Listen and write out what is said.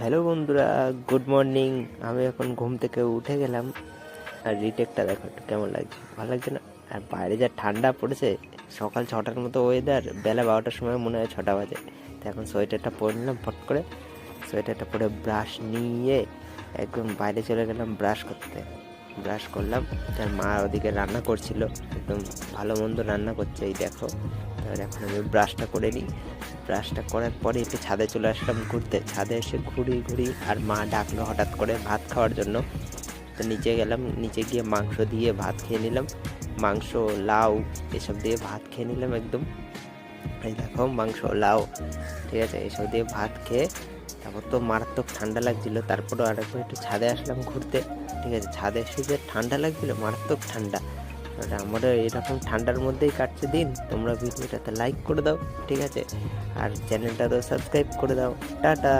Hello বন্ধুরা, good morning. আমি এখন ঘুম থেকে উঠে গেলাম, আর রিটেকটা দেখো একটু কেমন লাগছে, ভালো লাগছে না? আর বাইরে যা ঠান্ডা পড়েছে, সকাল 6টার মতো ওয়েদার, বেলা 12টার সময় মনে হয় 6টা বাজে। তো এখন সোয়েটারটা পরে নিলাম, ফট করে সোয়েটারটা পরে ব্রাশ নিয়ে একদম বাইরে চলে গেলাম ব্রাশ করতে। ব্রাশ করলাম, তার মা ওদিকে রান্না করছিল, একদম ভালো মন্দ রান্না করছে, এই দেখো। এবার এখন আমি ব্রাশটা করে নিই। ব্রাশটা করার পরে একটু ছাদে চলে আসলাম ঘুরতে। ছাদে এসে ঘুরি, আর মা ডাকলো হঠাৎ করে ভাত খাওয়ার জন্য। তো নিচে গেলাম, নিচে গিয়ে মাংস দিয়ে ভাত খেয়ে নিলাম। মাংস, লাউ এসব দিয়ে ভাত খেয়ে নিলাম একদম। এই দেখো মাংস, লাউ, ঠিক আছে, এসব দিয়ে ভাত খেয়ে তারপর তো মারাত্মক ঠান্ডা লাগছিল, তারপরেও আরেকবার একটু ছাদে আসলাম ঘুরতে। ঠিক আছে, ছাদে এসে যে ঠান্ডা লাগছিল, মারাত্মক ঠান্ডা। আর আমারও এরকম ঠান্ডার মধ্যেই কাটছে দিন। তোমরা ভিডিওটাতে লাইক করে দাও, ঠিক আছে, আর চ্যানেলটা তো সাবস্ক্রাইব করে দাও। টাটা।